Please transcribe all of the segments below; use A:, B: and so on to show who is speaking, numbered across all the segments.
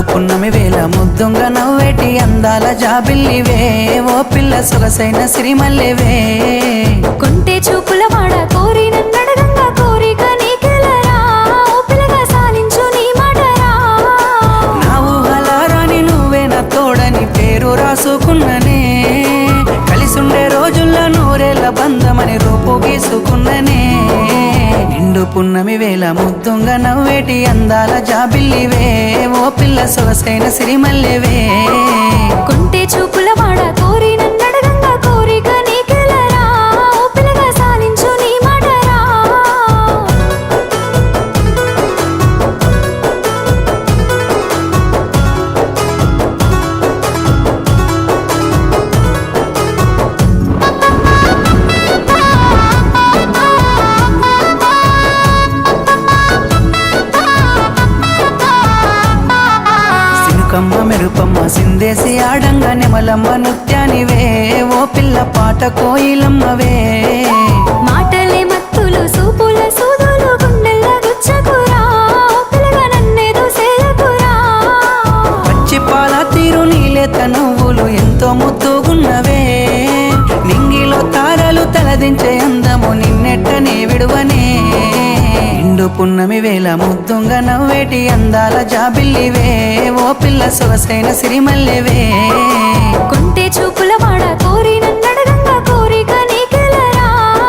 A: పున్నమి వేళ ముద్దుంగ నవ్వేటి అందాల జాబిల్లివే ఓ పిల్ల సొగసైన సిరిమల్లెవే
B: కొంటే చూపుల వాడ కోరి నన్నడగంగా కోరిక నీకెలరా ఓ పిల్లగా సాలించు నీ మాటరా
A: నా ఊహలారాని నువ్వే నా తోడని పేరు రాసుకున్ననే కలిసుండే రోజుల్లో నూరేళ్ల బంధమని రూపు గీసుకున్ననే నిండు పున్నమి వేళ ముద్దుంగ నవ్వేటి అందాల జాబిల్లివే ఓ పిల్ల సొగసైన సిరిమల్లెవే
B: కొంటే చూపుల వాడ కోరి నన్నడగంగా కోరిక నీకెలరా ఓ పిల్లగా సాలించు నీ మాటరా
A: కమ్మ మెరుపమ్మ సిందేసి ఆడంగా నెమలమ్మ నృత్యానివే ఓ పిల్ల పాట కోయిలమ్మవే
B: మాటలే మత్తులు సూపుల సూదులు గుండెల్లో గుచ్చకురా ఓ పిల్లగా నన్నేదో సేయకురా
A: పచ్చి పాల తీరు నీలేత నువ్వులు ఎంతో ముద్దుగున్నవే నింగిలో తారలు తలదించే అందము నిన్నెట్టనే విడువనే నిండు పున్నమి వేళ ముద్దుంగ నవ్వేటి అందాల జాబిల్లివే ఓ పిల్ల సొగసైన సిరిమల్లెవే
B: కొంటే చూపుల వాడ కోరి నన్నడగంగా కోరిక నీకెలరా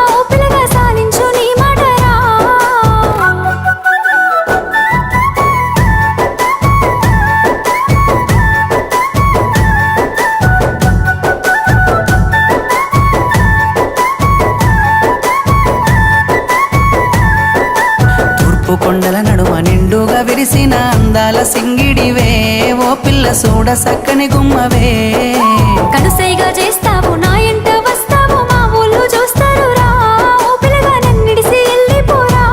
B: ఓ పిల్లగా సాలించు నీ మాటరా
A: తూర్పు కొండల నడుమ నిండుగా విరిసిన అందాల సింగిడివే ఓ పిల్ల సూడ సక్కని గుమ్మవే
B: కనుసైగా చేస్తావు నా ఎంట వస్తావు మా ఊళ్ళు చూస్తారు రా ఓ పిల్లగా నన్నిడిసి వెళ్ళిపోరా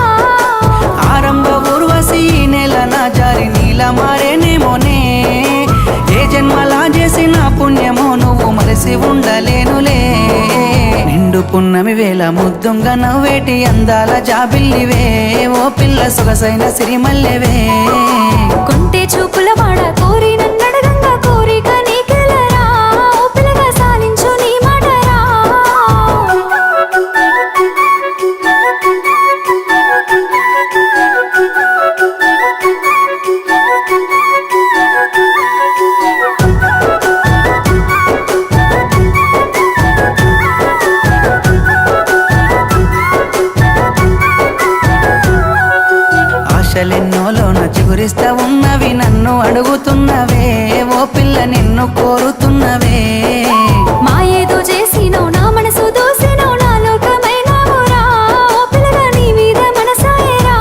A: ఆరంభ ఊర్వశి ఈ నెల నా జారి నీల మారేనేమోనే ఏ జన్మలా చేసిన పుణ్యమో నువ్వు మరసి ఉండలేనులే నిండు పున్నమి వేళ ముద్దుంగ నవ్వేటి అందాల జాబిల్లివే ఓ పిల్ల సొగసైన సిరిమల్లెవే
B: కొంటే చూపుల వాడ కోరి నన్నడగంగా కోరిక నీకెలరా ఓ పిల్లగా సాలించు నీ మాటరా
A: ఆశలెన్నోలోన చిగురిస్తా ఉన్నవి నన్ను అడుగుతున్నవే ఓ పిల్ల నిన్ను కోరుతున్నవే
B: మా ఏదో చేసినో నా మనసు దోసినో నా లోకమైనావురా ఓ పిల్లగా నీ మీద మనసాయరా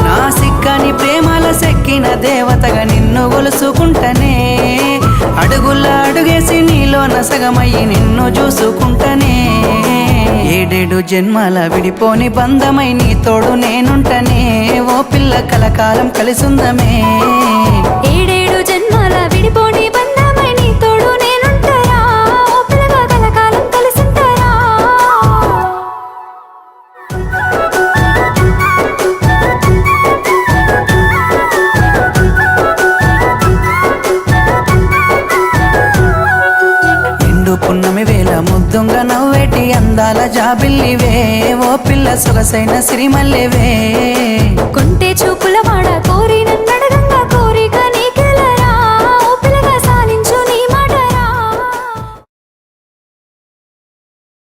A: నా సిక్కని ప్రేమల సెక్కిన దేవతగా నిన్ను గొలుసుకుంటనే అడుగుల అడుగేసి నీలోన సగమయ్యి నిన్ను చూసుకుంటనే ఏడేడు జన్మల విడిపోని బంధమై నీ తోడు నేనుంటనే ఓ పిల్ల కలకాలం కలిసుందమే
B: ఏడేడు జన్మల విడిపోని బంధమై నీ తోడు నేనుంటారా ఓ పిల్లగా కలకాలం కలిసుంటారా
A: నిండు పున్నమి వేళ ముద్దుంగ నవ్వేటి అందాల జాబిల్లివే ఓ పిల్ల సొగసైన సిరిమల్లెవే